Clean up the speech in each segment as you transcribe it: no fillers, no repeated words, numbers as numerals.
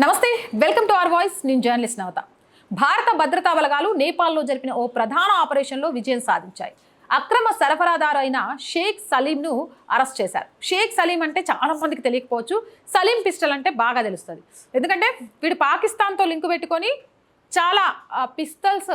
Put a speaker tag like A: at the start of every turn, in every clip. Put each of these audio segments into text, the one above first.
A: నమస్తే, welcome to our voice. నేను journalist నవత. భారత భద్రతా బలగాలు నేపాల్లో జరిపిన ఓ ప్రధాన ఆపరేషన్లో విజయం సాధించాయి. అక్రమ సరఫరాదారు అయిన షేక్ సలీంను అరెస్ట్ చేశారు. షేక్ సలీం అంటే చాలా మందికి తెలియకపోవచ్చు. సలీం పిస్టల్ అంటే బాగా తెలుస్తుంది. ఎందుకంటే వీడు పాకిస్తాన్తో లింకు పెట్టుకొని చాలా పిస్తల్స్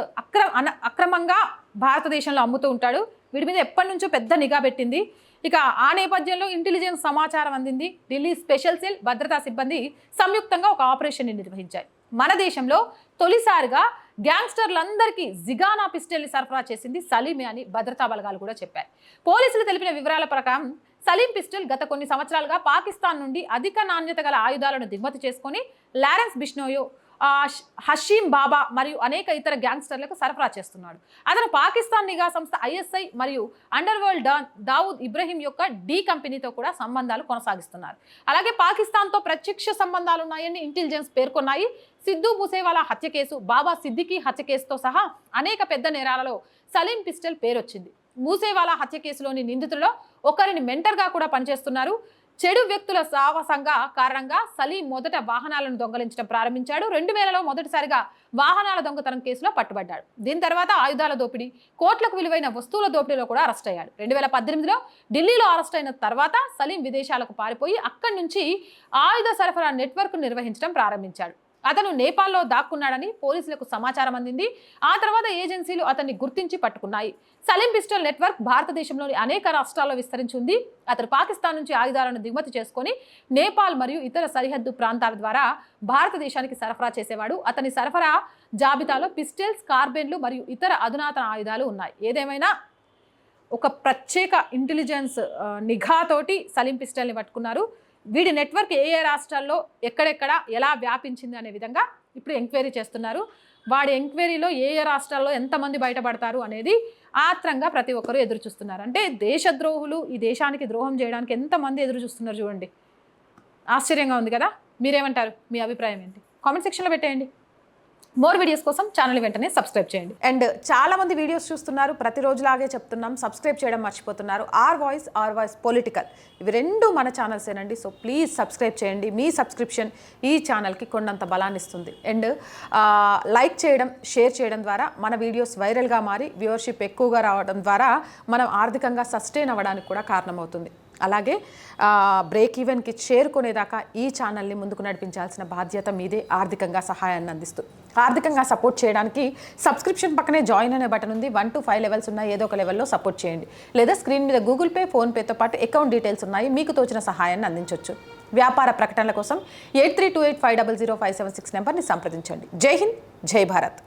A: అక్రమంగా భారతదేశంలో అమ్ముతూ ఉంటాడు. వీడి మీద ఎప్పటి నుంచో పెద్ద నిఘా పెట్టింది. ఇక ఆ నేపథ్యంలో ఇంటెలిజెన్స్ సమాచారం అందింది. ఢిల్లీ స్పెషల్ సెల్ భద్రతా సిబ్బంది సంయుక్తంగా ఒక ఆపరేషన్ని నిర్వహించాయి. మన దేశంలో తొలిసారిగా గ్యాంగ్స్టర్లందరికీ జిగానా పిస్టల్ని సరఫరా చేసింది సలీమే అని భద్రతా బలగాలు కూడా చెప్పారు. పోలీసులు తెలిపిన వివరాల ప్రకారం సలీం పిస్టల్ గత కొన్ని సంవత్సరాలుగా పాకిస్తాన్ నుండి అధిక నాణ్యత గల ఆయుధాలను దిగుమతి చేసుకొని లారెన్స్ బిష్నోయో, హషీం బాబా మరియు అనేక ఇతర గ్యాంగ్స్టర్లకు సరఫరా చేస్తున్నాడు. అతను పాకిస్తాన్ నిఘా సంస్థ ఐఎస్ఐ మరియు underworld don Dawood Ibrahim యొక్క డి కంపెనీతో కూడా సంబంధాలు కొనసాగిస్తున్నారు. అలాగే పాకిస్తాన్తో ప్రత్యక్ష సంబంధాలు ఉన్నాయని ఇంటెలిజెన్స్ పేర్కొన్నాయి. సిద్ధు మూసేవాలా హత్య కేసు, బాబా సిద్దికీ హత్య కేసుతో సహా అనేక పెద్ద నేరాలలో సలీం పిస్టల్ పేరొచ్చింది. మూసేవాలా హత్య కేసులోని నిందితుల్లో ఒకరిని మెంటర్గా కూడా పనిచేస్తున్నారు. చెడు వ్యక్తుల సాహసంగా కారణంగా సలీం మొదట వాహనాలను దొంగలించడం ప్రారంభించాడు. 2000లో మొదటిసారిగా వాహనాల దొంగతనం కేసులో పట్టుబడ్డాడు. దీని తర్వాత ఆయుధాల దోపిడీ, కోట్లకు విలువైన వస్తువుల దోపిడీలో కూడా అరెస్ట్ అయ్యాడు. 2018లో ఢిల్లీలో అరెస్ట్ అయిన తర్వాత సలీం విదేశాలకు పారిపోయి అక్కడి నుంచి ఆయుధ సరఫరా నెట్వర్క్ నిర్వహించడం ప్రారంభించాడు. అతను నేపాల్లో దాక్కున్నాడని పోలీసులకు సమాచారం అందింది. ఆ తర్వాత ఏజెన్సీలు అతన్ని గుర్తించి పట్టుకున్నాయి. సలీం పిస్టల్ నెట్వర్క్ భారతదేశంలోని అనేక రాష్ట్రాల్లో విస్తరించింది. అతను పాకిస్తాన్ నుంచి ఆయుధాలను దిగుమతి చేసుకొని నేపాల్ మరియు ఇతర సరిహద్దు ప్రాంతాల ద్వారా భారతదేశానికి సరఫరా చేసేవాడు. అతని సరఫరా జాబితాలో పిస్టల్స్, కార్బైన్లు మరియు ఇతర అధునాతన ఆయుధాలు ఉన్నాయి. ఏదేమైనా ఒక ప్రత్యేక ఇంటెలిజెన్స్ నిఘాతోటి సలీం పిస్టల్ని పట్టుకున్నారు. వీడి నెట్వర్క్ ఏ ఏ రాష్ట్రాల్లో ఎక్కడెక్కడ ఎలా వ్యాపించింది అనే విధంగా ఇప్పుడు ఎంక్వైరీ చేస్తున్నారు. వాడి ఎంక్వైరీలో ఏ ఏ రాష్ట్రాల్లో ఎంతమంది బయటపడతారు అనేది ఆత్రంగా ప్రతి ఒక్కరూ ఎదురు చూస్తున్నారు. అంటే దేశద్రోహులు ఈ దేశానికి ద్రోహం చేయడానికి ఎంతమంది ఎదురు చూస్తున్నారు చూడండి. ఆశ్చర్యంగా ఉంది కదా. మీరేమంటారు? మీ అభిప్రాయం ఏంటి? కామెంట్ సెక్షన్లో పెట్టేయండి. మోర్ వీడియోస్ కోసం ఛానల్ వెంటనే సబ్స్క్రైబ్ చేయండి. అండ్ చాలా మంది వీడియోస్ చూస్తున్నారు, ప్రతిరోజులాగే చెప్తున్నాం, సబ్స్క్రైబ్ చేయడం మర్చిపోతున్నారు. ఆర్ వాయిస్ పొలిటికల్, ఇవి రెండు మన ఛానల్సేనండి. సో ప్లీజ్ సబ్స్క్రైబ్ చేయండి. మీ సబ్స్క్రిప్షన్ ఈ ఛానల్కి కొండంత బలాన్ని ఇస్తుంది. అండ్ లైక్ చేయడం, షేర్ చేయడం ద్వారా మన వీడియోస్ వైరల్గా మారి వ్యూవర్షిప్ ఎక్కువగా రావడం ద్వారా మనం ఆర్థికంగా సస్టైన్ అవ్వడానికి కూడా కారణమవుతుంది. అలాగే బ్రేక్ ఈవెన్కి చేరుకునేదాకా ఈ ఛానల్ని ముందుకు నడిపించాల్సిన బాధ్యత మీదే. ఆర్థికంగా సహాయాన్ని అందిస్తూ ఆర్థికంగా సపోర్ట్ చేయడానికి సబ్స్క్రిప్షన్ పక్కనే జాయిన్ అనే బటన్ ఉంది. 1 to 5 లెవెల్స్ ఉన్నాయి. ఏదో ఒక లెవెల్లో సపోర్ట్ చేయండి. లేదా స్క్రీన్ మీద గూగుల్ పే, ఫోన్పేతో పాటు అకౌంట్ డీటెయిల్స్ ఉన్నాయి. మీకు తోచిన సహాయాన్ని అందించవచ్చు. వ్యాపార ప్రకటనల కోసం 8328500576 నెంబర్ని సంప్రదించండి. జై హింద్, జై భారత్.